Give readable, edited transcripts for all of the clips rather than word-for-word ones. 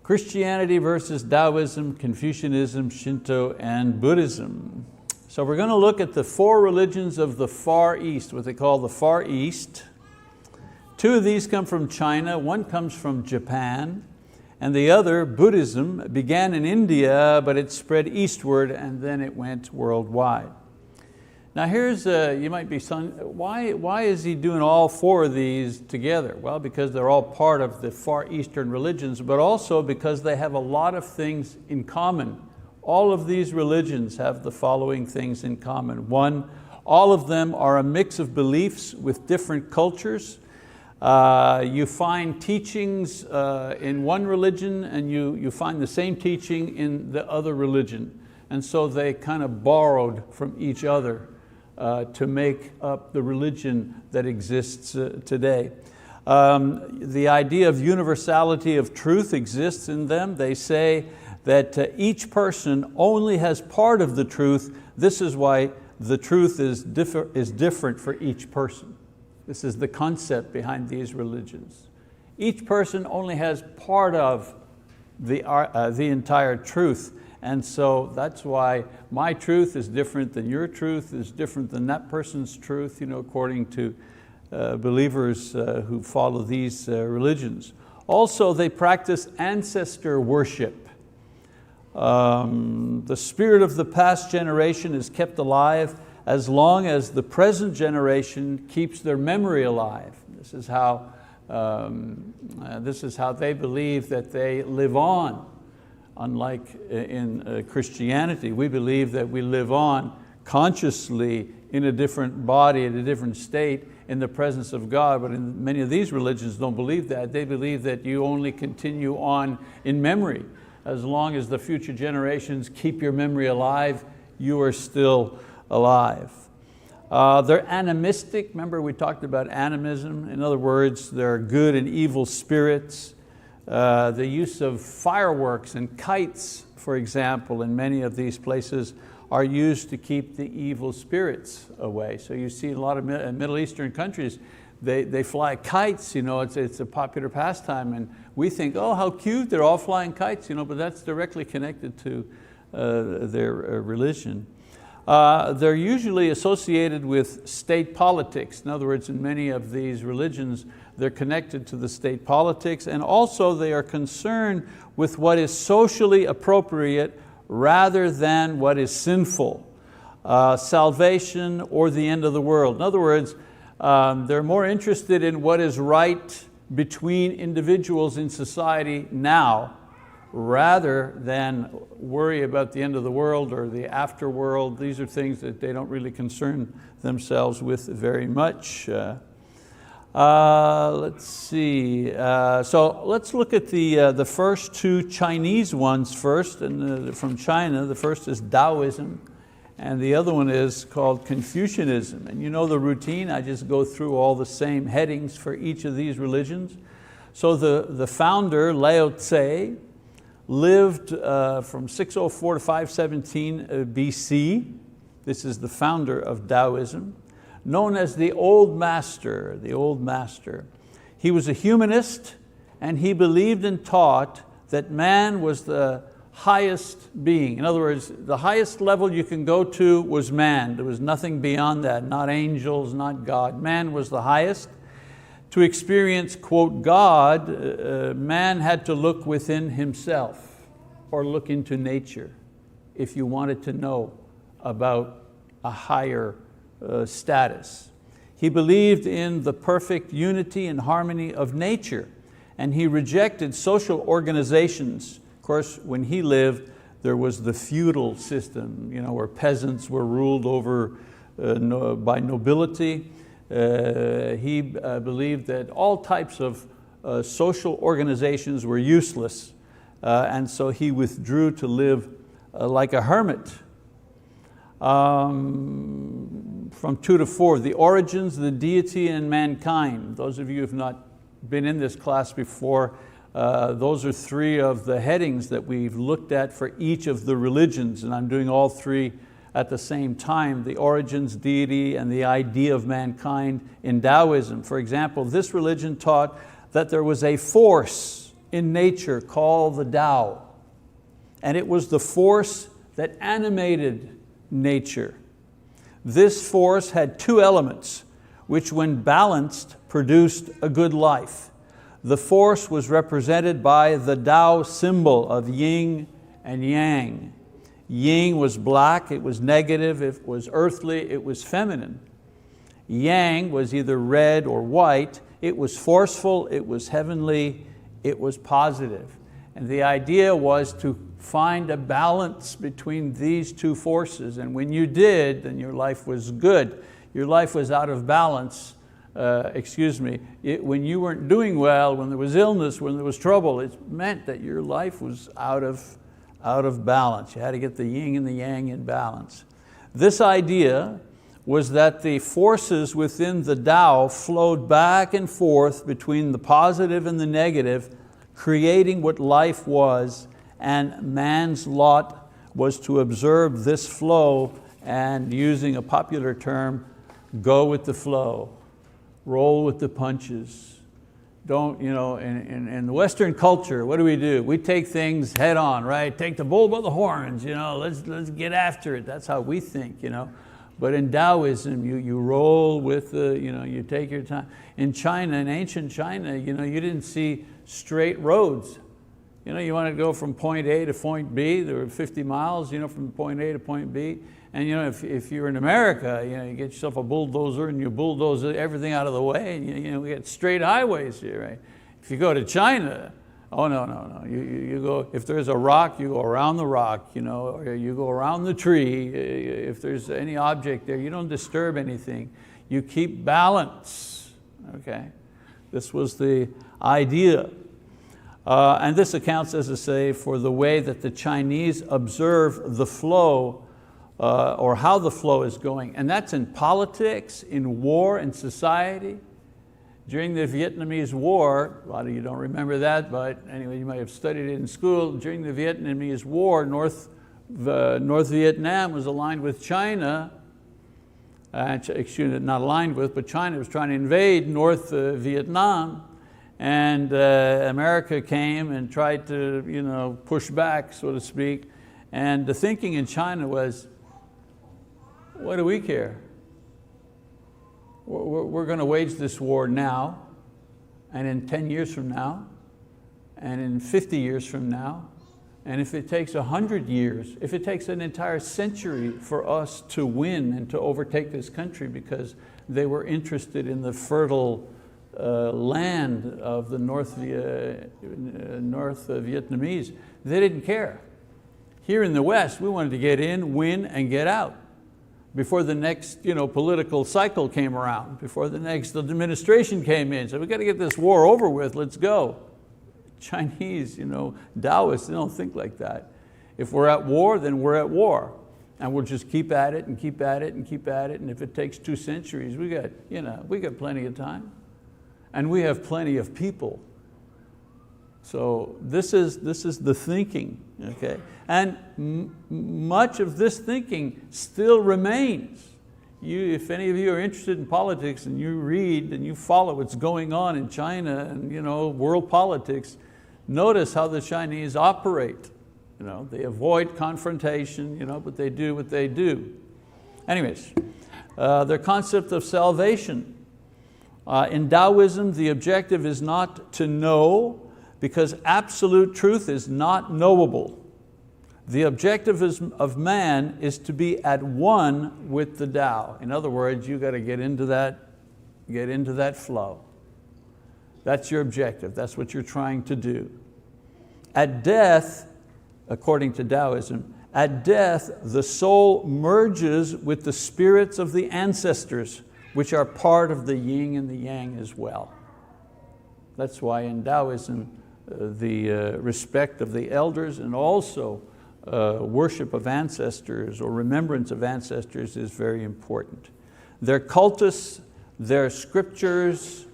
Christianity versus Taoism, Confucianism, Shinto, and Buddhism. So we're going to look at the four religions of the Far East, what they call the Far East. Two of these come from China, one comes from Japan, and the other, Buddhism, began in India, but it spread eastward and then it went worldwide. Now here's, you might be saying, why is he doing all four of these together? Well, because they're all part of the Far Eastern religions, but also because they have a lot of things in common. All of these religions have the following things in common. One, all of them are a mix of beliefs with different cultures. You find teachings in one religion and you find the same teaching in the other religion. And so they kind of borrowed from each other to make up the religion that exists today. The idea of universality of truth exists in them. They say that each person only has part of the truth. This is why the truth is different for each person. This is the concept behind these religions. Each person only has part of the entire truth. And so that's why my truth is different than your truth, is different than that person's truth, according to believers who follow these religions. Also, they practice ancestor worship. The spirit of the past generation is kept alive as long as the present generation keeps their memory alive. This is how they believe that they live on. Unlike in Christianity, we believe that we live on consciously in a different body, in a different state, in the presence of God. But in many of these religions don't believe that. They believe that you only continue on in memory. As long as the future generations keep your memory alive, you are still alive. They're animistic. Remember we talked about animism. In other words, there are good and evil spirits. The use of fireworks and kites, for example, in many of these places are used to keep the evil spirits away. So you see a lot of Middle Eastern countries, they fly kites, it's a popular pastime, and we think, oh, how cute, they're all flying kites, but that's directly connected to their religion. They're usually associated with state politics. In other words, in many of these religions, they're connected to the state politics, and also they are concerned with what is socially appropriate rather than what is sinful. Salvation or the end of the world. In other words, they're more interested in what is right between individuals in society now, rather than worry about the end of the world or the afterworld. These are things that they don't really concern themselves with very much. Let's see, so let's look at the first two Chinese ones first, and from China. The first is Taoism, and the other one is called Confucianism. And you know the routine, I just go through all the same headings for each of these religions. So the founder, Lao Tse, lived from 604 to 517 BC. This is the founder of Taoism, known as the Old Master, the Old Master. He was a humanist, and he believed and taught that man was the highest being. In other words, the highest level you can go to was man. There was nothing beyond that, not angels, not God. Man was the highest. To experience, quote, God, man had to look within himself or look into nature if you wanted to know about a higher status. He believed in the perfect unity and harmony of nature, and he rejected social organizations. Of course, when he lived, there was the feudal system, where peasants were ruled over by nobility. He believed that all types of social organizations were useless, and so he withdrew to live like a hermit. From 2 to 4, the origins, the deity, and mankind. Those of you who have not been in this class before, those are three of the headings that we've looked at for each of the religions, and I'm doing all three at the same time: the origins, deity, and the idea of mankind in Taoism. For example, this religion taught that there was a force in nature called the Tao. And it was the force that animated nature. This force had two elements, which when balanced produced a good life. The force was represented by the Tao symbol of yin and yang. Yin was black, it was negative, it was earthly, it was feminine. Yang was either red or white, it was forceful, it was heavenly, it was positive. And the idea was to find a balance between these two forces, and when you did, then your life was good. Your life was out of balance, when you weren't doing well, when there was illness, when there was trouble, it meant that your life was out of balance. You had to get the yin and the yang in balance. This idea was that the forces within the Tao flowed back and forth between the positive and the negative, creating what life was, and man's lot was to observe this flow and, using a popular term, go with the flow, roll with the punches. Don't, in the Western culture, what do? We take things head on, right? Take the bull by the horns, let's get after it. That's how we think, But in Taoism, you roll with you take your time. In China, in ancient China, you didn't see straight roads. You want to go from point A to point B, there were 50 miles, from point A to point B. And if you're in America, you get yourself a bulldozer and you bulldoze everything out of the way, and we get straight highways here, right? If you go to China, oh no. You go, if there's a rock, you go around the rock, or you go around the tree. If there's any object there, you don't disturb anything. You keep balance, okay? This was the idea. And this accounts, as I say, for the way that the Chinese observe the flow or how the flow is going. And that's in politics, in war, in society. During the Vietnamese War, a lot of you don't remember that, but anyway, you might have studied it in school. During the Vietnamese War, North Vietnam was aligned with China. Not aligned with, but China was trying to invade North Vietnam. And America came and tried to push back, so to speak. And the thinking in China was, what do we care? We're going to wage this war now, and in 10 years from now, and in 50 years from now, and if it takes 100 years, if it takes an entire century for us to win and to overtake this country because they were interested in the fertile land of the North Vietnamese, they didn't care. Here in the West, we wanted to get in, win, and get out before the next political cycle came around, before the next administration came in. So we got to get this war over with, let's go. Chinese, Taoists, they don't think like that. If we're at war, then we're at war. And we'll just keep at it and keep at it and keep at it. And if it takes 2 centuries, we got plenty of time. And we have plenty of people. So this is the thinking, okay? And much of this thinking still remains. If any of you are interested in politics and you read and you follow what's going on in China and world politics, notice how the Chinese operate. They avoid confrontation, but they do what they do. Anyways, their concept of salvation. In Taoism, the objective is not to know, because absolute truth is not knowable. The objective of man is to be at one with the Tao. In other words, you got to get into that flow. That's your objective. That's what you're trying to do. At death, according to Taoism, at death, the soul merges with the spirits of the ancestors, which are part of the yin and the yang as well. That's why in Taoism, the respect of the elders and also worship of ancestors or remembrance of ancestors is very important. Their cultus, their scriptures,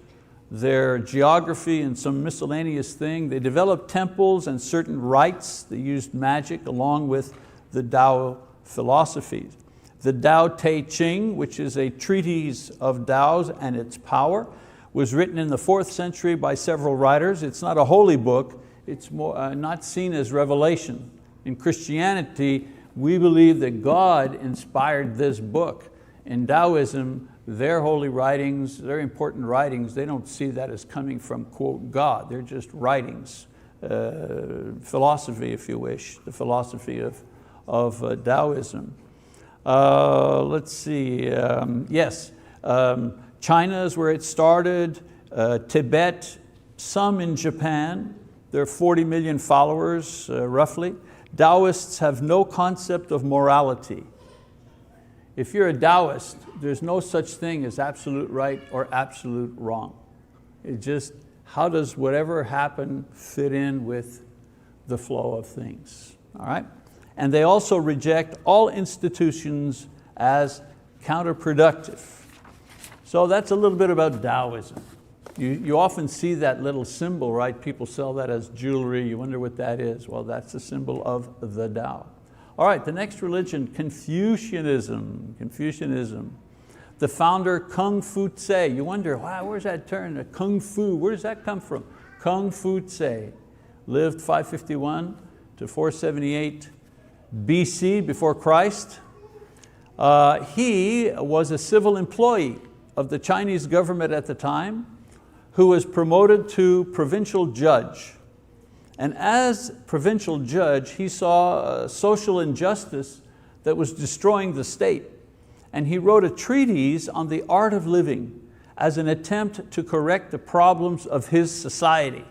their geography and some miscellaneous thing, they developed temples and certain rites. They used magic along with the Tao philosophies. The Tao Te Ching, which is a treatise of Tao's and its power, was written in the 4th century by several writers. It's not a holy book, It's more, not seen as revelation. In Christianity, we believe that God inspired this book. In Taoism, their holy writings, their important writings, they don't see that as coming from, quote, God. They're just writings, philosophy, if you wish, the philosophy of Taoism. Let's see, yes, China is where it started, Tibet, some in Japan. There are 40 million followers, roughly. Taoists have no concept of morality. If you're a Taoist, there's no such thing as absolute right or absolute wrong. It just, how does whatever happen fit in with the flow of things, all right? And they also reject all institutions as counterproductive. So that's a little bit about Taoism. You often see that little symbol, right? People sell that as jewelry. You wonder what that is. Well, that's a symbol of the Tao. All right, the next religion, Confucianism. Confucianism. The founder, Kung Fu Tse. You wonder, wow, where's that term, Kung Fu? Where does that come from? Kung Fu Tse lived 551 to 478 BC, before Christ. He was a civil employee of the Chinese government at the time, who was promoted to provincial judge. And as provincial judge, he saw social injustice that was destroying the state. And he wrote a treatise on the art of living as an attempt to correct the problems of his society.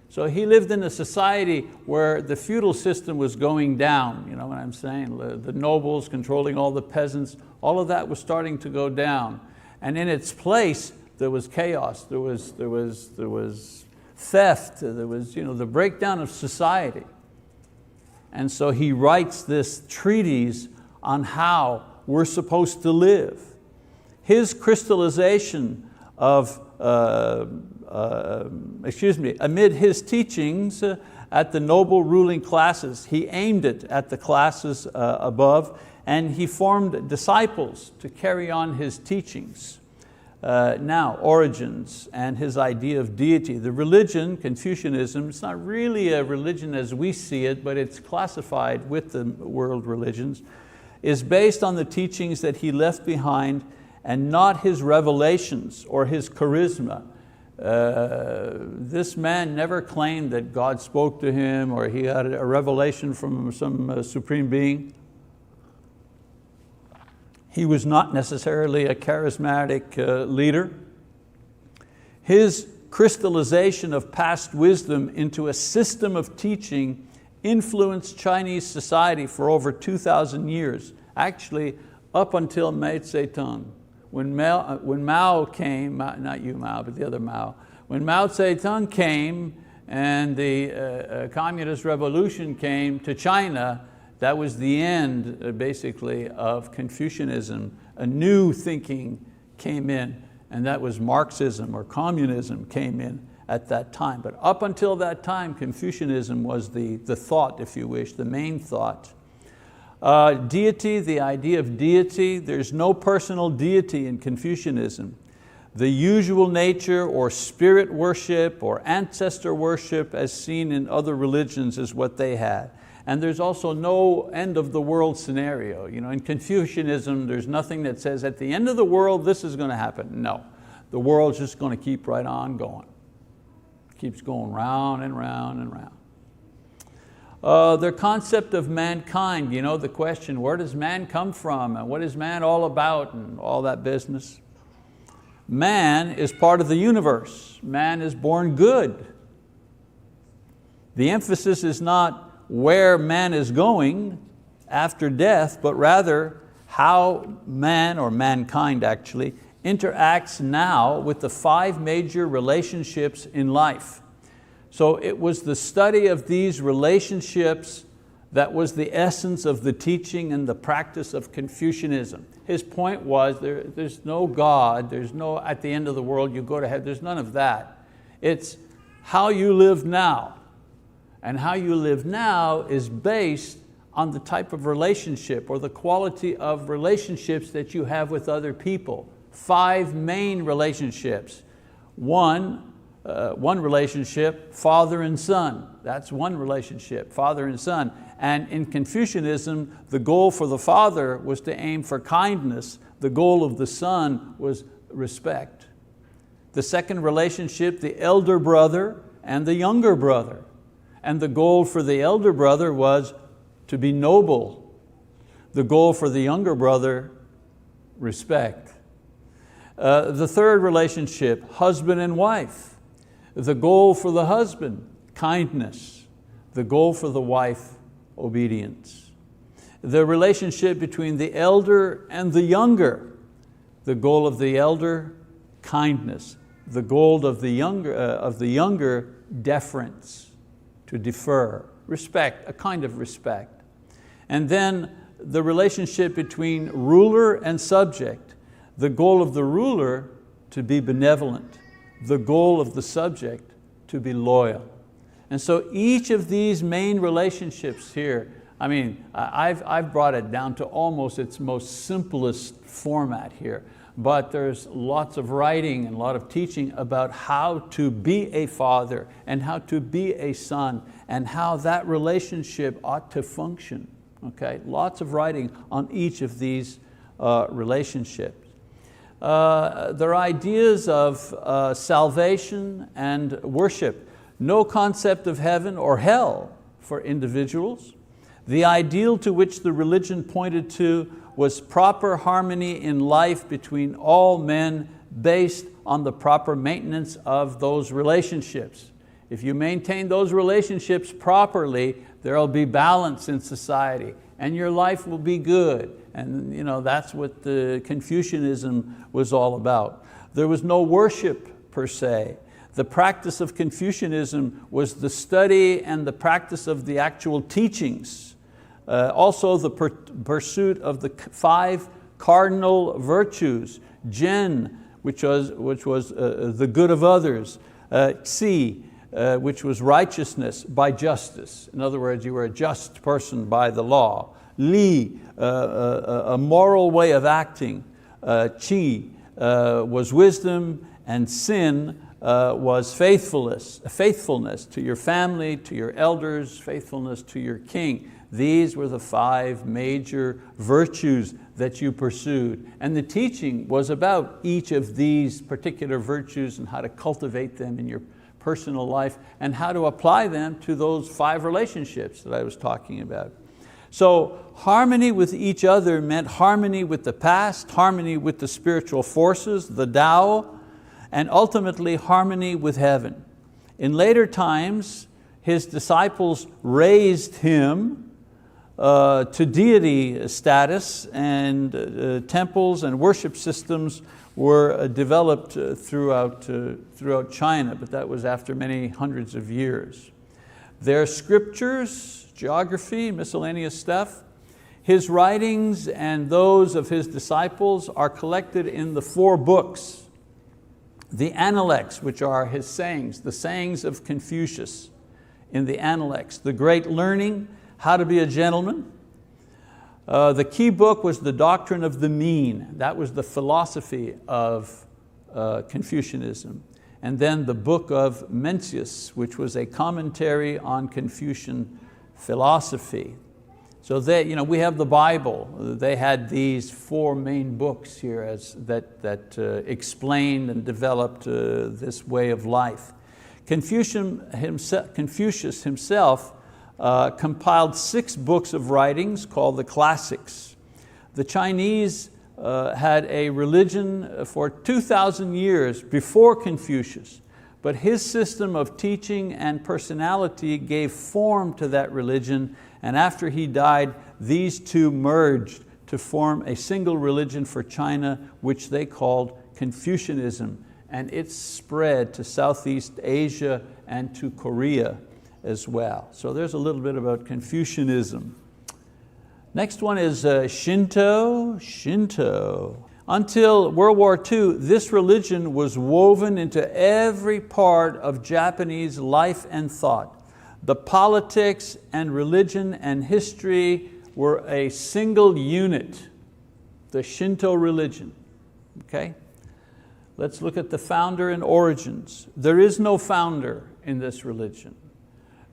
So he lived in a society where the feudal system was going down, you know what I'm saying? The nobles controlling all the peasants, all of that was starting to go down. And in its place, there was chaos, there was theft, there was the breakdown of society. And so he writes this treatise on how we're supposed to live. His crystallization of, amid his teachings at the noble ruling classes, he aimed it at the classes above, and he formed disciples to carry on his teachings. Now, origins and his idea of deity. The religion, Confucianism, it's not really a religion as we see it, but it's classified with the world religions, is based on the teachings that he left behind and not his revelations or his charisma. This man never claimed that God spoke to him or he had a revelation from some supreme being. He was not necessarily a charismatic leader. His crystallization of past wisdom into a system of teaching influenced Chinese society for over 2,000 years, actually up until Mao Zedong. When Mao came, not you Mao, but the other Mao, when Mao Zedong came and the communist revolution came to China, that was the end, basically, of Confucianism. A new thinking came in, and that was Marxism or communism came in at that time. But up until that time, Confucianism was the thought, if you wish, the main thought. Deity, the idea of deity, there's no personal deity in Confucianism. The usual nature or spirit worship or ancestor worship as seen in other religions is what they had. And there's also no end of the world scenario. In Confucianism, there's nothing that says at the end of the world, this is going to happen. No, the world's just going to keep right on going. It keeps going round and round and round. Their concept of mankind, the question, where does man come from? And what is man all about and all that business? Man is part of the universe. Man is born good. The emphasis is not where man is going after death, but rather how man, or mankind actually, interacts now with the 5 major relationships in life. So it was the study of these relationships that was the essence of the teaching and the practice of Confucianism. His point was there's no God, there's no at the end of the world you go to heaven, there's none of that. It's how you live now. And how you live now is based on the type of relationship or the quality of relationships that you have with other people. 5 main relationships. 1, one relationship, father and son. That's one relationship, father and son. And in Confucianism, the goal for the father was to aim for kindness. The goal of the son was respect. The second relationship, the elder brother and the younger brother. And the goal for the elder brother was to be noble. The goal for the younger brother, respect. The third relationship, husband and wife. The goal for the husband, kindness. The goal for the wife, obedience. The relationship between the elder and the younger. The goal of the elder, kindness. The goal of the younger, deference, to defer, respect, a kind of respect. And then the relationship between ruler and subject. The goal of the ruler, to be benevolent. The goal of the subject, to be loyal. And so each of these main relationships here, I've brought it down to almost its most simplest format here, but there's lots of writing and a lot of teaching about how to be a father and how to be a son and how that relationship ought to function. Okay? Lots of writing on each of these relationships. There are ideas of salvation and worship. No concept of heaven or hell for individuals. The ideal to which the religion pointed to was proper harmony in life between all men based on the proper maintenance of those relationships. If you maintain those relationships properly, there will be balance in society and your life will be good. And that's what the Confucianism was all about. There was no worship per se. The practice of Confucianism was the study and the practice of the actual teachings. Also the pursuit of the 5 cardinal virtues. Zhen, which was the good of others. Xi, which was righteousness by justice. In other words, you were a just person by the law. Li, a moral way of acting. Qi was wisdom, and Sin was faithfulness to your family, to your elders, faithfulness to your king. These were the 5 major virtues that you pursued. And the teaching was about each of these particular virtues and how to cultivate them in your personal life and how to apply them to those 5 relationships that I was talking about. So harmony with each other meant harmony with the past, harmony with the spiritual forces, the Tao, and ultimately harmony with heaven. In later times, his disciples raised him to deity status, and temples and worship systems were developed throughout China, but that was after many hundreds of years. Their scriptures, geography, miscellaneous stuff, his writings and those of his disciples are collected in the 4 books. The Analects, which are his sayings, the sayings of Confucius in the Analects. The Great Learning, How to be a Gentleman. The key book was The Doctrine of the Mean. That was the philosophy of Confucianism. And then the book of Mencius, which was a commentary on Confucian philosophy. So we have the Bible. They had these 4 main books here that explained and developed this way of life. Confucius himself compiled 6 books of writings called the classics. The Chinese had a religion for 2,000 years before Confucius, but his system of teaching and personality gave form to that religion, and after he died, these 2 merged to form a single religion for China, which they called Confucianism, and it spread to Southeast Asia and to Korea as well. So there's a little bit about Confucianism. Next one is Shinto. Until World War II, this religion was woven into every part of Japanese life and thought. The politics and religion and history were a single unit, the Shinto religion. Okay? Let's look at the founder and origins. There is no founder in this religion.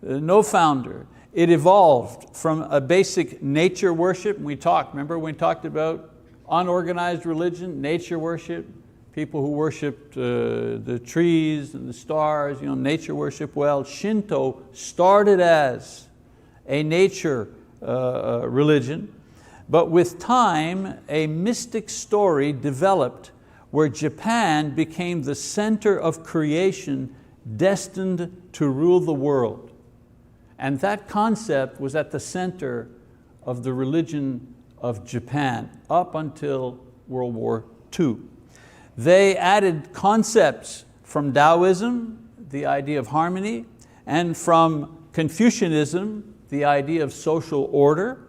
No founder. It evolved from a basic nature worship. Remember we talked about unorganized religion, nature worship, people who worshiped the trees and the stars, nature worship. Well, Shinto started as a nature religion, but with time, a mystic story developed where Japan became the center of creation destined to rule the world. And that concept was at the center of the religion of Japan up until World War II. They added concepts from Taoism, the idea of harmony, and from Confucianism, the idea of social order,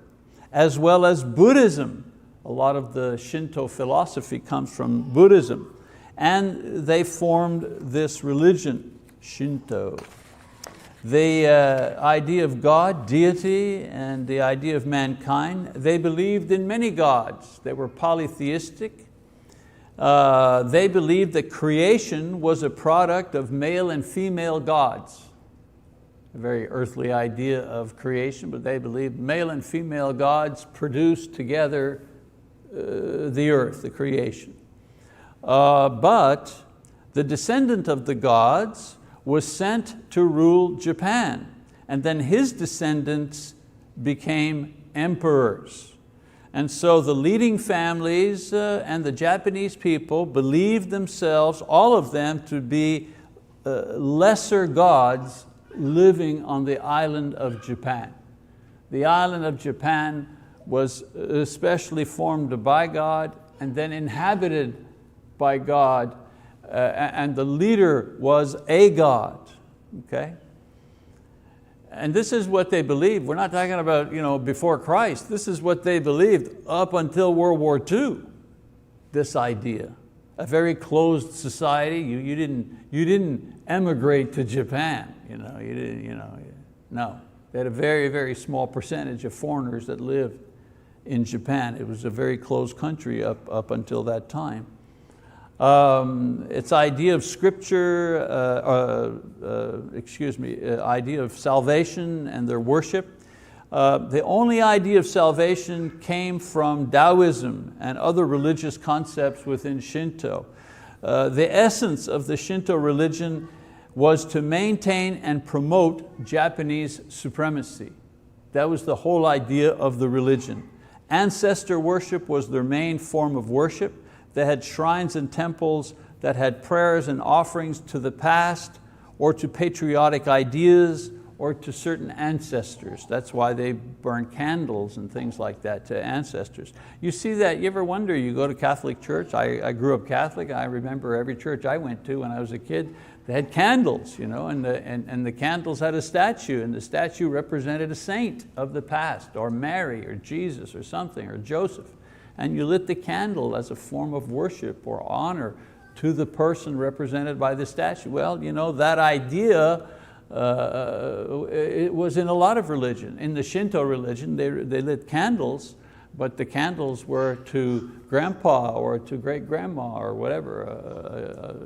as well as Buddhism. A lot of the Shinto philosophy comes from Buddhism. And they formed this religion, Shinto. The idea of God, deity, and the idea of mankind, they believed in many gods. They were polytheistic. They believed that creation was a product of male and female gods. A very earthly idea of creation, but they believed male and female gods produced together the earth, the creation. But the descendant of the gods was sent to rule Japan, and then his descendants became emperors. And so the leading families and the Japanese people believed themselves, all of them, to be lesser gods living on the island of Japan. The island of Japan was especially formed by God and then inhabited by God, and the leader was a god, okay? And this is what they believed. We're not talking about before Christ. This is what they believed up until World War II, this idea. A very closed society. You didn't emigrate to Japan. No. They had a very, very small percentage of foreigners that lived in Japan. It was a very closed country up until that time. Its idea of scripture, idea of salvation and their worship. The only idea of salvation came from Taoism and other religious concepts within Shinto. The essence of the Shinto religion was to maintain and promote Japanese supremacy. That was the whole idea of the religion. Ancestor worship was their main form of worship. They had shrines and temples that had prayers and offerings to the past or to patriotic ideas or to certain ancestors. That's why they burn candles and things like that to ancestors. You see that, you ever wonder, you go to Catholic church, I grew up Catholic, I remember every church I went to when I was a kid, they had candles, and the candles had a statue, and the statue represented a saint of the past, or Mary, or Jesus, or something, or Joseph. And you lit the candle as a form of worship or honor to the person represented by the statue. Well, that idea, it was in a lot of religion. In the Shinto religion, they lit candles, but the candles were to grandpa or to great grandma or whatever,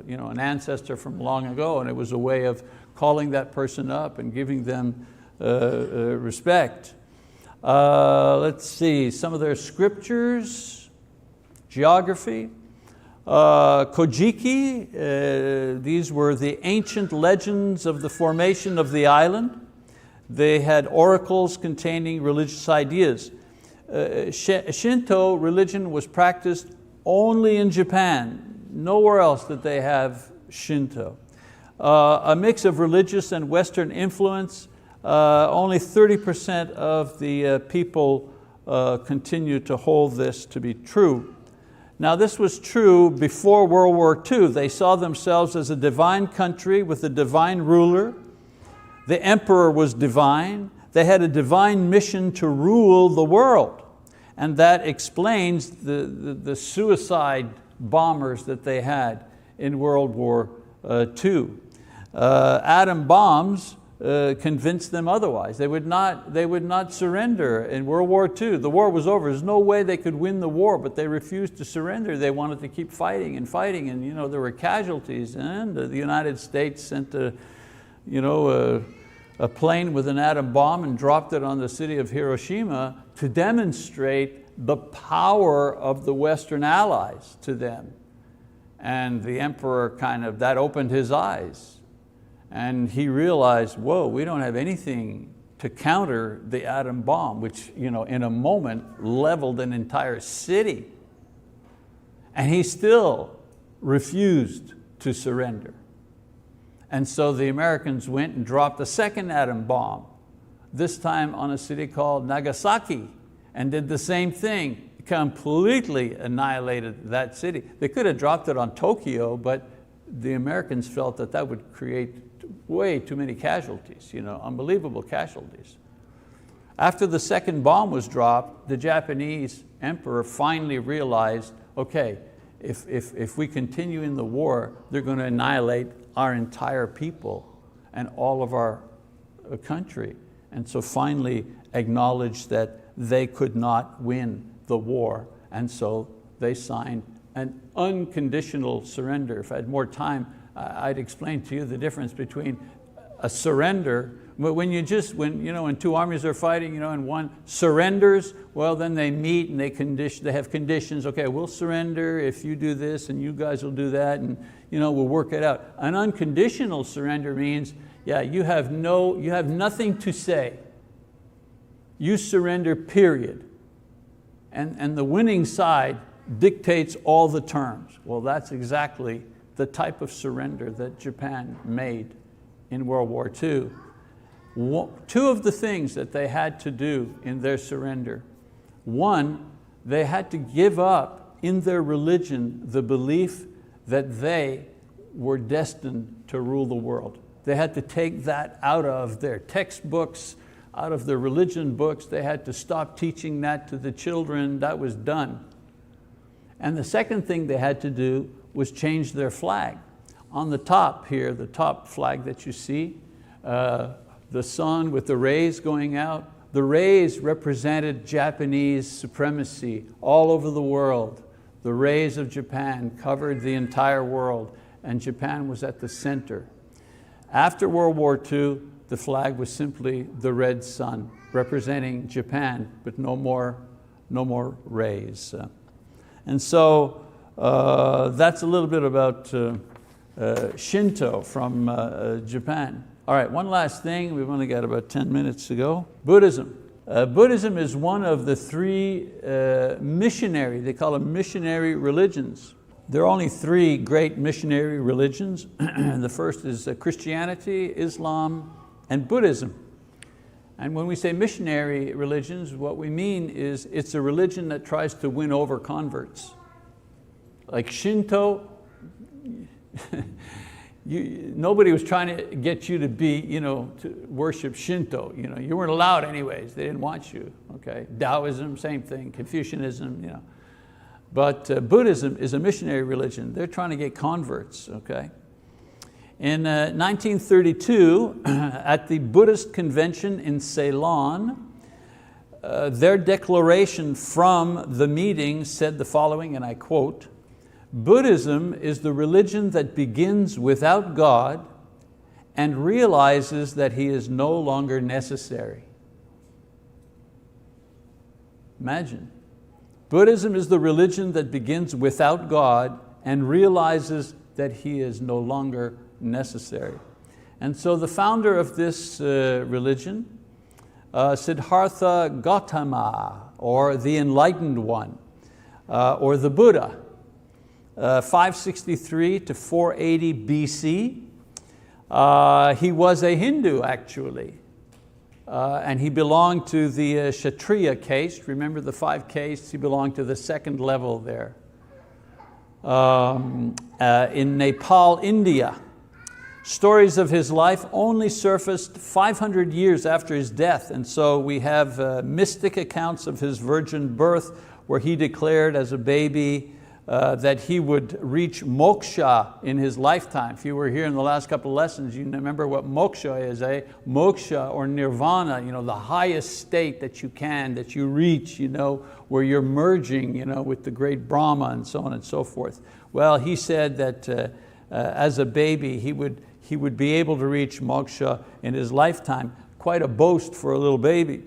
an ancestor from long ago, and it was a way of calling that person up and giving them respect. Let's see, some of their scriptures, geography. Kojiki, these were the ancient legends of the formation of the island. They had oracles containing religious ideas. Shinto religion was practiced only in Japan. Nowhere else did they have Shinto. A mix of religious and Western influence. Only 30% of the people continue to hold this to be true. Now this was true before World War II. They saw themselves as a divine country with a divine ruler. The emperor was divine. They had a divine mission to rule the world. And that explains the suicide bombers that they had in World War II. Atom bombs convince them otherwise. They would not surrender. In World War II, the war was over. There's no way they could win the war, but they refused to surrender. They wanted to keep fighting and fighting, and there were casualties, and the United States sent a plane with an atom bomb and dropped it on the city of Hiroshima to demonstrate the power of the Western allies to them. And the emperor that opened his eyes. And he realized, whoa, we don't have anything to counter the atom bomb, which in a moment leveled an entire city. And he still refused to surrender. And so the Americans went and dropped a second atom bomb, this time on a city called Nagasaki, and did the same thing, completely annihilated that city. They could have dropped it on Tokyo, but the Americans felt that that would create way too many casualties, unbelievable casualties. After the second bomb was dropped, the Japanese emperor finally realized, okay, if we continue in the war, they're going to annihilate our entire people and all of our country. And so finally acknowledged that they could not win the war, and so they signed an unconditional surrender. If I had more time, I'd explain to you the difference between a surrender, when two armies are fighting, and one surrenders, well then they meet and they have conditions. Okay, we'll surrender if you do this and you guys will do that, and we'll work it out. An unconditional surrender means, you have nothing to say. You surrender, period. And the winning side dictates all the terms. Well, that's exactly the type of surrender that Japan made in World War II. Two of the things that they had to do in their surrender. One, they had to give up in their religion the belief that they were destined to rule the world. They had to take that out of their textbooks, out of their religion books. They had to stop teaching that to the children. That was done. And the second thing they had to do was change their flag. On the top here, the top flag that you see, the sun with the rays going out, the rays represented Japanese supremacy all over the world. The rays of Japan covered the entire world, and Japan was at the center. After World War II, the flag was simply the red sun, representing Japan, but no more rays. And so that's a little bit about Shinto from Japan. All right, one last thing. We've only got about 10 minutes to go. Buddhism. Buddhism is one of the three missionary, they call them missionary religions. There are only three great missionary religions. The first is Christianity, Islam, and Buddhism. And when we say missionary religions, what we mean is it's a religion that tries to win over converts. Like Shinto, nobody was trying to get you to to worship Shinto. You weren't allowed anyways, they didn't want you. Okay? Taoism, same thing, Confucianism. But Buddhism is a missionary religion. They're trying to get converts. Okay? In 1932, at the Buddhist convention in Ceylon, their declaration from the meeting said the following, and I quote, "Buddhism is the religion that begins without God and realizes that He is no longer necessary." Imagine. Buddhism is the religion that begins without God and realizes that He is no longer necessary. And so the founder of this religion, Siddhartha Gautama, or the Enlightened One, or the Buddha, 563 to 480 BC. He was a Hindu actually, and he belonged to the Kshatriya caste. Remember the 5 castes? He belonged to the second level there. In Nepal, India. Stories of his life only surfaced 500 years after his death, and so we have mystic accounts of his virgin birth where he declared as a baby that he would reach moksha in his lifetime. If you were here in the last couple of lessons, you remember what moksha is, eh? Moksha or nirvana, the highest state that you reach, where you're merging with the great Brahma and so on and so forth. Well, he said that as a baby, he would be able to reach moksha in his lifetime. Quite a boast for a little baby.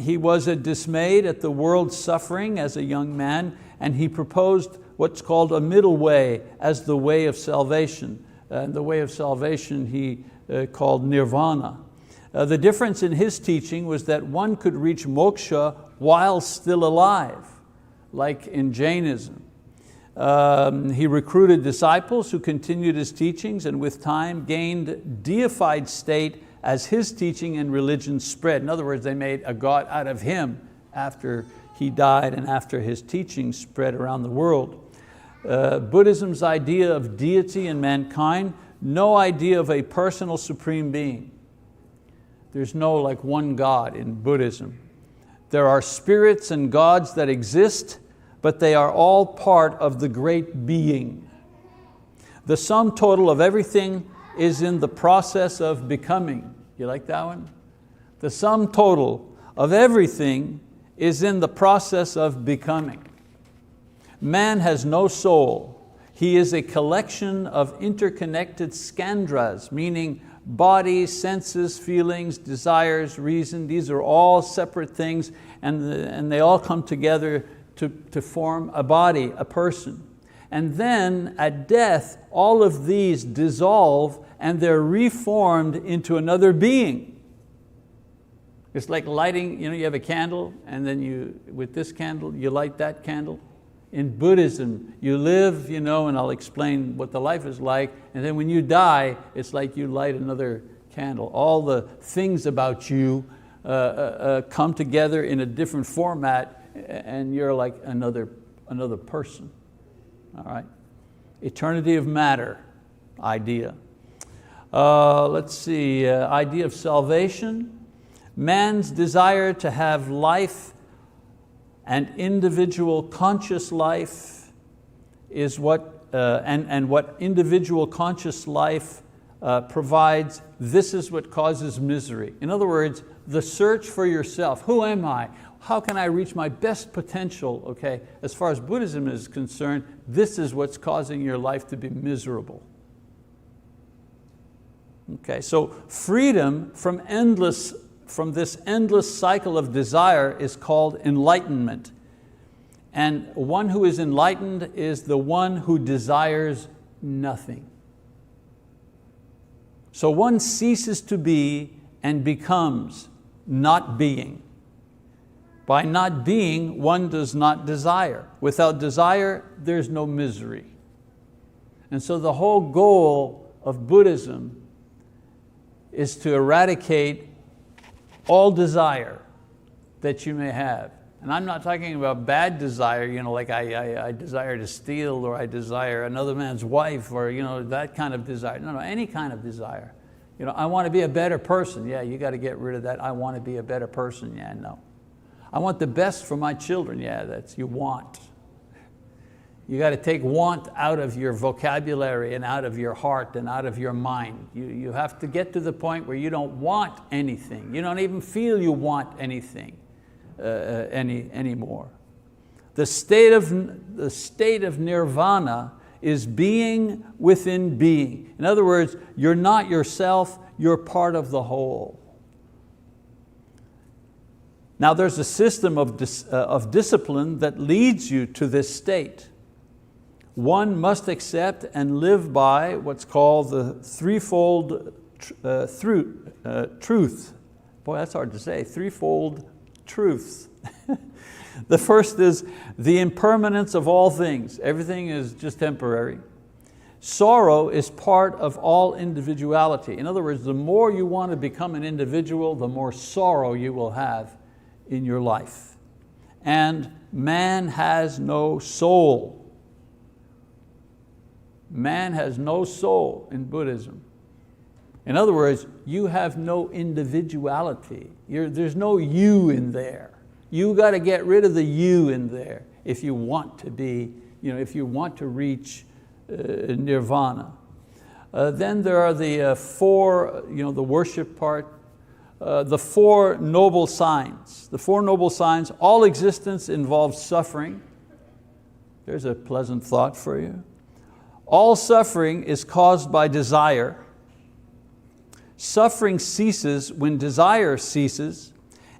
He was dismayed at the world's suffering as a young man, and he proposed what's called a middle way as the way of salvation. The way of salvation he called nirvana. The difference in his teaching was that one could reach moksha while still alive, like in Jainism. He recruited disciples who continued his teachings and with time gained deified state as his teaching and religion spread. In other words, they made a god out of him after he died and after his teachings spread around the world. Buddhism's idea of deity in mankind, no idea of a personal supreme being. There's no like one God in Buddhism. There are spirits and gods that exist, but they are all part of the great being. The sum total of everything is in the process of becoming. You like that one? The sum total of everything is in the process of becoming. Man has no soul. He is a collection of interconnected skandhas, meaning body, senses, feelings, desires, reason. These are all separate things, and they all come together to form a body, a person. And then at death, all of these dissolve and they're reformed into another being. It's like lighting, you have a candle, and then with this candle, you light that candle. In Buddhism, you live, and I'll explain what the life is like, and then when you die, it's like you light another candle. All the things about you come together in a different format, and you're like another person. All right? Eternity of matter idea. Let's see, idea of salvation. Man's desire to have life and individual conscious life is what individual conscious life provides. This is what causes misery. In other words, the search for yourself. Who am I? How can I reach my best potential? Okay, as far as Buddhism is concerned, this is what's causing your life to be miserable. Okay, so freedom from this endless cycle of desire is called enlightenment. And one who is enlightened is the one who desires nothing. So one ceases to be and becomes not being. By not being, one does not desire. Without desire, there's no misery. And so the whole goal of Buddhism is to eradicate all desire that you may have. And I'm not talking about bad desire, like I desire to steal, or I desire another man's wife, or that kind of desire. No, any kind of desire. I want to be a better person. Yeah, you got to get rid of that. I want to be a better person. Yeah, no. I want the best for my children. Yeah, that's you want. You got to take want out of your vocabulary and out of your heart and out of your mind. You have to get to the point where you don't want anything. You don't even feel you want anything anymore. The state of nirvana is being within being. In other words, you're not yourself, you're part of the whole. Now there's a system of discipline that leads you to this state. One must accept and live by what's called the threefold truth. Boy, that's hard to say, threefold truths. The first is the impermanence of all things. Everything is just temporary. Sorrow is part of all individuality. In other words, the more you want to become an individual, the more sorrow you will have in your life. And man has no soul. Man has no soul in Buddhism. In other words, you have no individuality. There's no you in there. You got to get rid of the you in there if you want to be if you want to reach nirvana. Then there are the four, the worship part, the four noble signs. The four noble signs, all existence involves suffering. There's a pleasant thought for you. All suffering is caused by desire. Suffering ceases when desire ceases,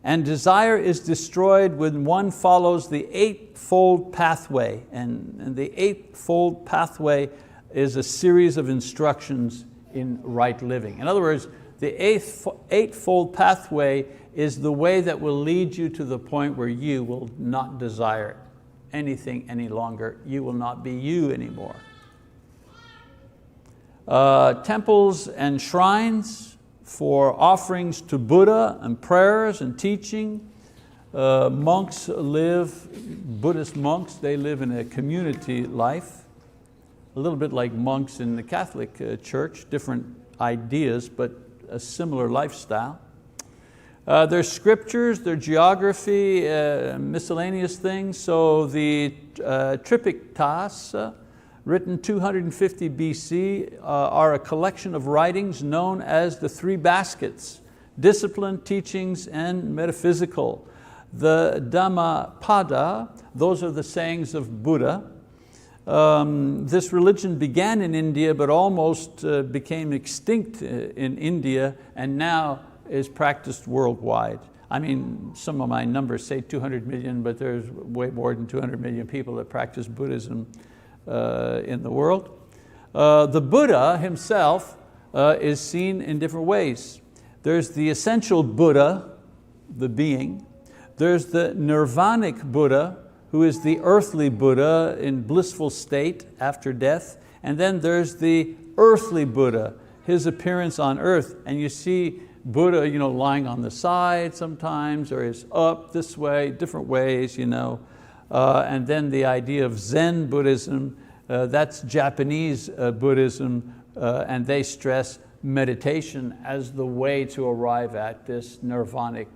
and desire is destroyed when one follows the eightfold pathway. And the eightfold pathway is a series of instructions in right living. In other words, the eightfold pathway is the way that will lead you to the point where you will not desire anything any longer. You will not be you anymore. Temples and shrines for offerings to Buddha and prayers and teaching. Monks live, Buddhist monks, they live in a community life. A little bit like monks in the Catholic Church, different ideas, but a similar lifestyle. There's scriptures, there's geography, miscellaneous things. So the Tripitakas, written 250 BC, are a collection of writings known as the three baskets: discipline, teachings, and metaphysical. The Dhammapada, those are the sayings of Buddha. This religion began in India but almost became extinct in India and now is practiced worldwide. I mean, some of my numbers say 200 million, but there's way more than 200 million people that practice Buddhism in the world. The Buddha himself is seen in different ways. There's the essential Buddha, the being. There's the nirvanic Buddha, who is the earthly Buddha in blissful state after death. And then there's the earthly Buddha, his appearance on earth. And you see Buddha lying on the side sometimes, or is up this way, different ways. And then the idea of Zen Buddhism, that's Japanese Buddhism, and they stress meditation as the way to arrive at this nirvanic,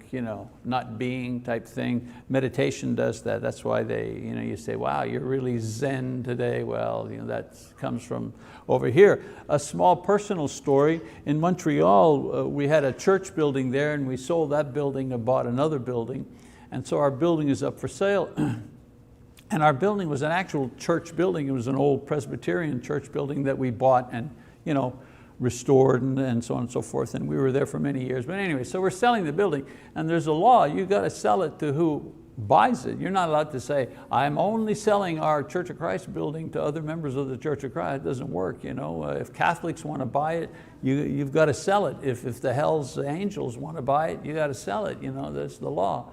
not being type thing. Meditation does that. That's why you say, wow, you're really Zen today. Well, that comes from over here. A small personal story. In Montreal, we had a church building there, and we sold that building and bought another building. And so our building is up for sale. And our building was an actual church building. It was an old Presbyterian church building that we bought and restored and so on and so forth, and we were there for many years. But anyway, so we're selling the building, and there's a law, you got to sell it to who buys it. You're not allowed to say, I'm only selling our Church of Christ building to other members of the Church of Christ. It doesn't work. If Catholics want to buy it, you've got to sell it. If the Hell's Angels want to buy it, you got to sell it. That's the law.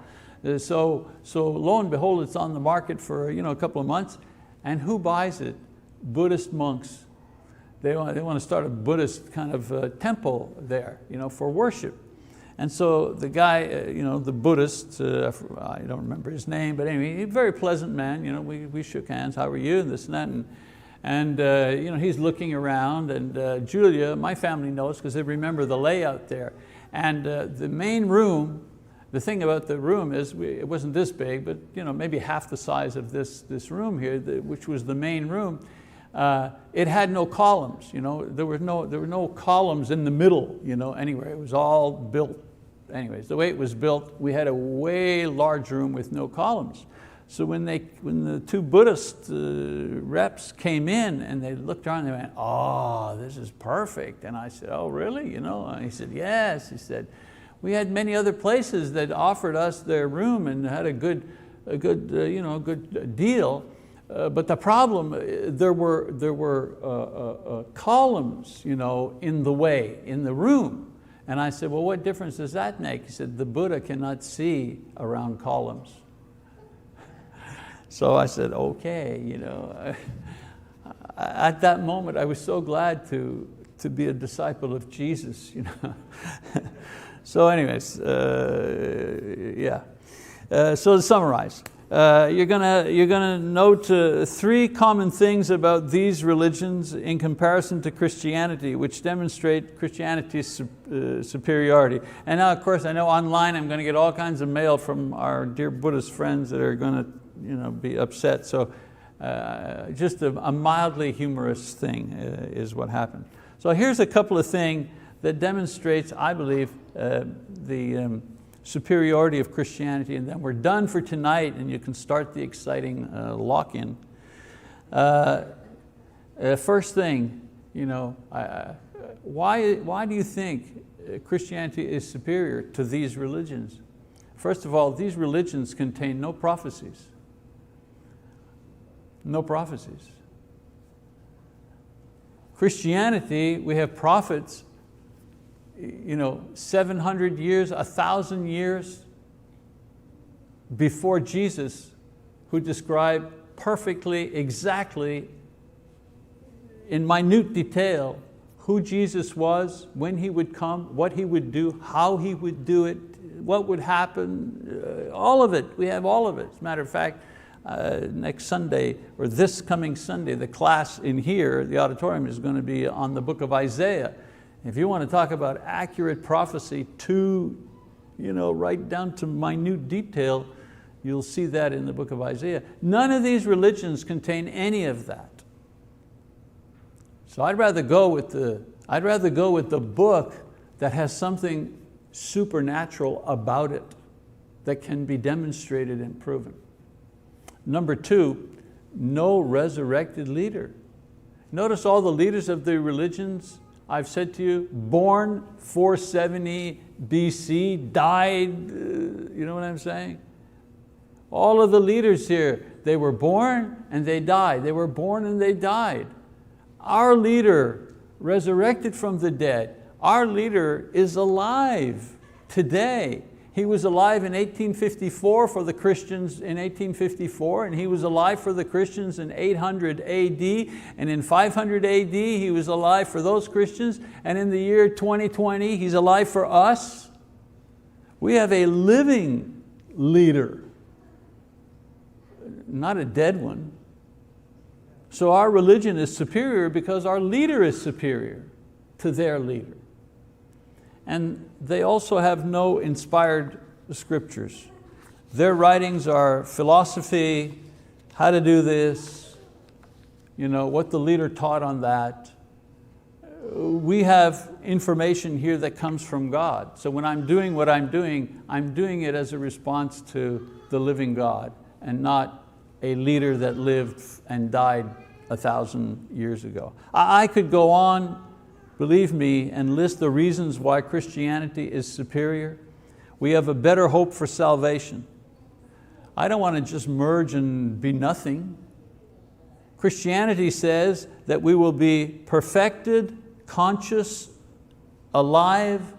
So lo and behold, it's on the market for a couple of months, and who buys it? Buddhist monks. They want to start a Buddhist kind of temple there, for worship. And so the guy, the Buddhist, I don't remember his name, but anyway, he's a very pleasant man. We shook hands, how are you, and this and that. And he's looking around, and Julia, my family knows because they remember the layout there. And the main room, the thing about the room is, it wasn't this big, but maybe half the size of this room here, which was the main room. It had no columns, there were no columns in the middle, anywhere. It was all built. Anyways, the way it was built, we had a way large room with no columns. So when the two Buddhist reps came in and they looked around, they went, oh, this is perfect. And I said, oh, really? And he said, yes. He said, we had many other places that offered us their room and had a good deal. But the problem, there were columns, in the way, in the room. And I said, well, what difference does that make? He said, the Buddha cannot see around columns. So I said, okay, At that moment, I was so glad to be a disciple of Jesus, So anyways, yeah. So to summarize, you're gonna note three common things about these religions in comparison to Christianity, which demonstrate Christianity's superiority. And now, of course, I know online I'm going to get all kinds of mail from our dear Buddhist friends that are going to be upset. So Just a mildly humorous thing is what happened. So here's a couple of things that demonstrates, I believe, the superiority of Christianity, and then we're done for tonight and you can start the exciting lock-in. First thing, why do you think Christianity is superior to these religions? First of all, these religions contain no prophecies. No prophecies. Christianity, we have prophets, 700 years, 1,000 years before Jesus, who described perfectly, exactly, in minute detail, who Jesus was, when He would come, what He would do, how He would do it, what would happen, all of it. We have all of it. As a matter of fact, next Sunday, or this coming Sunday, the class in here, the auditorium, is going to be on the book of Isaiah. If you want to talk about accurate prophecy to, right down to minute detail, you'll see that in the book of Isaiah. None of these religions contain any of that. So I'd rather go with the book that has something supernatural about it that can be demonstrated and proven. Number two, no resurrected leader. Notice all the leaders of the religions, I've said to you, born 470 BC, died, you know what I'm saying? All of the leaders here, they were born and they died. They were born and they died. Our leader resurrected from the dead. Our leader is alive today. He was alive in 1854 for the Christians in 1854, and He was alive for the Christians in 800 AD, and in 500 AD He was alive for those Christians, and in the year 2020 He's alive for us. We have a living leader, not a dead one. So our religion is superior because our leader is superior to their leader. And they also have no inspired scriptures. Their writings are philosophy, how to do this, what the leader taught on that. We have information here that comes from God. So when I'm doing what I'm doing it as a response to the living God and not a leader that lived and died 1,000 years ago. I could go on, believe me, and list the reasons why Christianity is superior. We have a better hope for salvation. I don't want to just merge and be nothing. Christianity says that we will be perfected, conscious, alive,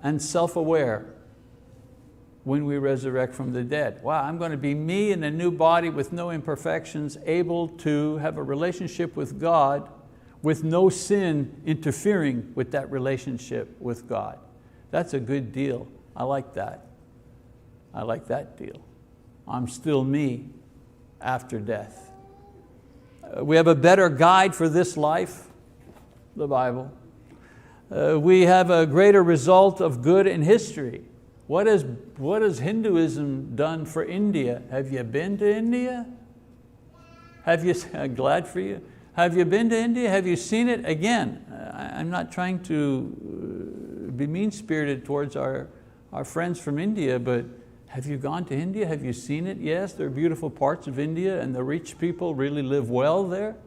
and self-aware when we resurrect from the dead. Wow, I'm going to be me in a new body with no imperfections, able to have a relationship with God with no sin interfering with that relationship with God. That's a good deal. I like that. I like that deal. I'm still me after death. We have a better guide for this life, the Bible. We have a greater result of good in history. What has Hinduism done for India? Have you been to India? I'm glad for you. Have you been to India? Have you seen it? Again, I'm not trying to be mean-spirited towards our friends from India, but have you gone to India? Have you seen it? Yes, there are beautiful parts of India and the rich people really live well there,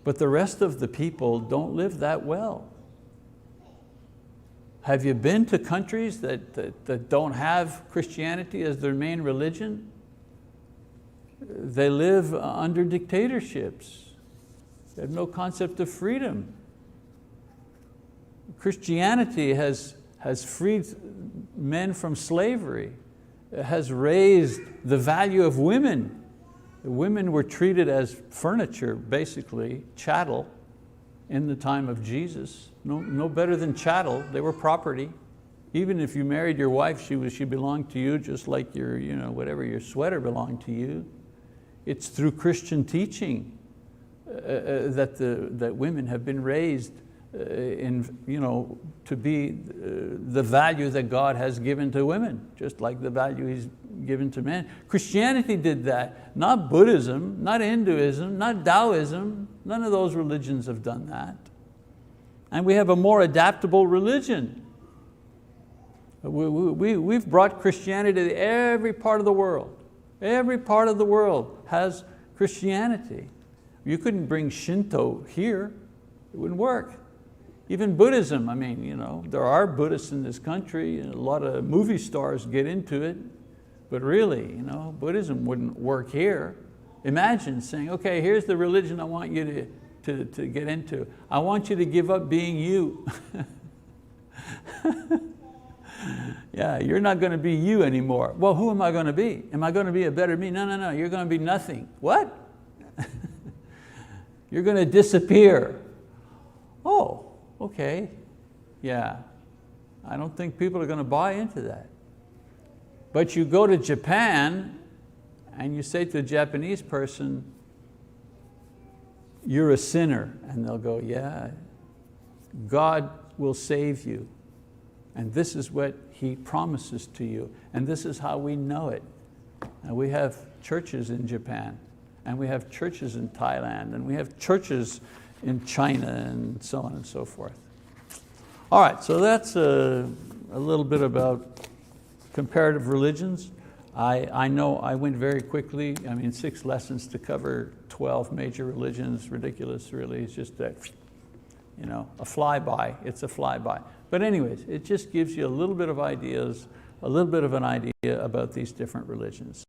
but the rest of the people don't live that well. Have you been to countries that don't have Christianity as their main religion? They live under dictatorships. They have no concept of freedom. Christianity has freed men from slavery. It has raised the value of women. The women were treated as furniture, basically, chattel, in the time of Jesus. No better than chattel. They were property. Even if you married your wife, she belonged to you just like your sweater belonged to you. It's through Christian teaching that women have been raised to be the value that God has given to women, just like the value He's given to men. Christianity did that, not Buddhism, not Hinduism, not Taoism. None of those religions have done that. And we have a more adaptable religion. We've brought Christianity to every part of the world. Every part of the world has Christianity. You couldn't bring Shinto here. It wouldn't work. Even Buddhism, I mean, there are Buddhists in this country, and a lot of movie stars get into it, but really, Buddhism wouldn't work here. Imagine saying, okay, here's the religion I want you to get into. I want you to give up being you. Yeah, you're not going to be you anymore. Well, who am I going to be? Am I going to be a better me? No, you're going to be nothing. What? You're going to disappear. Oh, okay, yeah. I don't think people are going to buy into that. But you go to Japan and you say to a Japanese person, you're a sinner. And they'll go, yeah, God will save you. And this is what He promises to you. And this is how we know it. And we have churches in Japan, and we have churches in Thailand, and we have churches in China, and so on and so forth. All right, so that's a little bit about comparative religions. I know I went very quickly. 6 lessons to cover 12 major religions, ridiculous really. It's just that, a flyby, it's a flyby. But anyways, it just gives you a little bit of ideas, a little bit of an idea about these different religions.